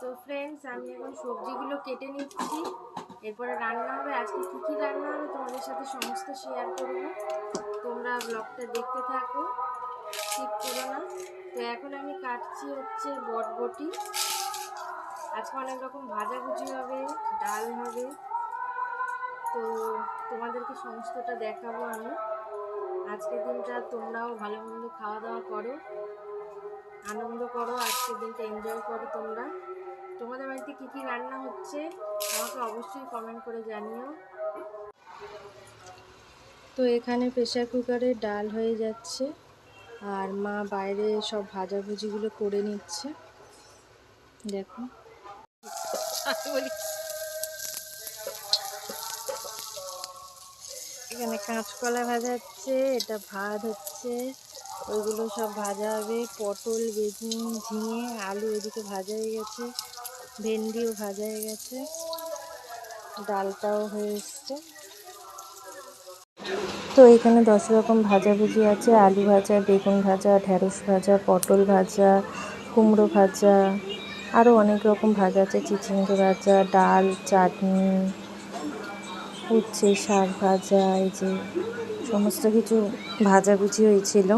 তো ফ্রেন্ডস, আমি এখন সবজিগুলো কেটে নিচ্ছি, এরপরে রান্না হবে। আজকে কী কী রান্না হবে তোমাদের সাথে সমস্ত শেয়ার করব। তোমরা ব্লগটা দেখতে থাকো, স্কিপ করো না। তো এখন আমি কাটছি হচ্ছে বটবটি। আজকে অনেক রকম ভাজাভুজি হবে, ডাল হবে, তো তোমাদেরকে সমস্তটা দেখাবো আমি। আজকের দিনটা তোমরাও ভালো মন্দ খাওয়া দাওয়া করো, আনন্দ করো, আজকের দিনটা এনজয় করো। তোমাদের বাড়িতে কী কী রান্না হচ্ছে আমাকে অবশ্যই কমেন্ট করে জানিও। তো এখানে প্রেসার কুকারে ডাল হয়ে যাচ্ছে, আর মা বাইরে সব ভাজাভুজিগুলো করে নিচ্ছে। দেখো, এখানে কাঁচকলা ভাজা হচ্ছে, এটা ভাত হচ্ছে, ওইগুলো সব ভাজা হবে। পটল, বেগুন, ঝিঙে, আলু এদিকে ভাজা হয়ে গেছে, ভেন্ডিও ভাজা হয়ে গেছে, ডালটাও হয়ে এসছে। তো এখানে 10 রকম ভাজাভুজি আছে, আলু ভাজা, বেগুন ভাজা, ঢেঁড়স ভাজা, পটল ভাজা, কুমড়ো ভাজা, আরও অনেক রকম ভাজা আছে, চিচিঙ্গে ভাজা, ডাল, চাটনি, উচ্ছে শাক ভাজা, এই যে সমস্ত কিছু ভাজাভুজি হয়েছিল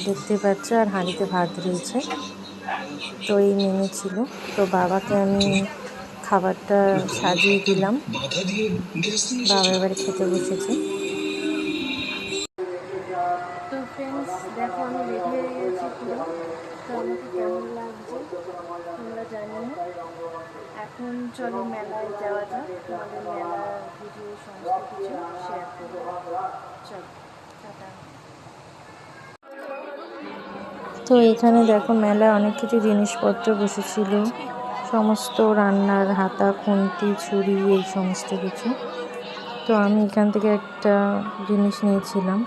দেখতে পাচ্ছ। আর হাঁড়িতে ভাত রয়েছে। তো এই মেনু ছিল। তো বাবাকে আমি খাবারটা সাজিয়ে দিলাম, বাবা এবারে খেতে বসেছে। তো ফ্রেন্ডস, দেখো আমি রেডি হয়ে গেছি পুরো। তো আমাকে কেমন লাগছে তোমরা জানিও। এখন চলো মেলায় যাওয়া যাক, তোমাদের মেলার ভিডিও সমস্ত কিছু শেয়ার করবো। চলো, টাটা। তো এখানে দেখো মেলায় অনেক কিছু জিনিসপত্র বসেছিল, সমস্ত রান্নার হাতা, খুন্তি, ছুরি, এই সমস্ত কিছু। তো আমি এখান থেকে একটা জিনিস নিয়েছিলাম,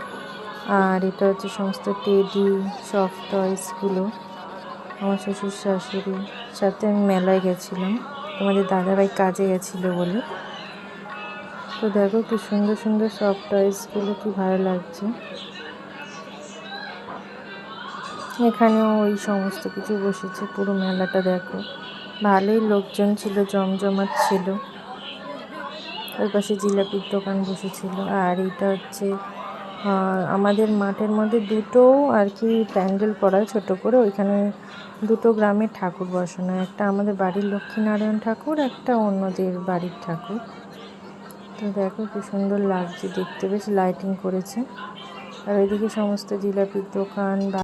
আর এটা হচ্ছে সমস্ত টেডি, সফট টয়েসগুলো। আমার শ্বশুর শাশুড়ির সাথে আমি মেলায় গেছিলাম, তোমাদের দাদাভাই কাজে গেছিলো বলে। তো দেখো কি সুন্দর সুন্দর সফট টয়েসগুলো, কি ভালো লাগছে। এখানেও ওই সমস্ত কিছু বসেছে, পুরো মেলাটা দেখো, ভালোই লোকজন ছিল, জমজমাট ছিল। ওই পাশে জিলাপির দোকান বসেছিল। আর এটা হচ্ছে আমাদের মাঠের মধ্যে দুটো আর কি প্যান্ডেল করা ছোট করে, ওইখানে দুটো গ্রামের ঠাকুর বসানো, একটা আমাদের বাড়ির লক্ষ্মীনারায়ণ ঠাকুর, একটা অন্যদের বাড়ির ঠাকুর। তো দেখো কি সুন্দর লাগছে দেখতে, বেশ লাইটিং করেছে। আর ওইদিকে সমস্ত জিলাপির দোকান।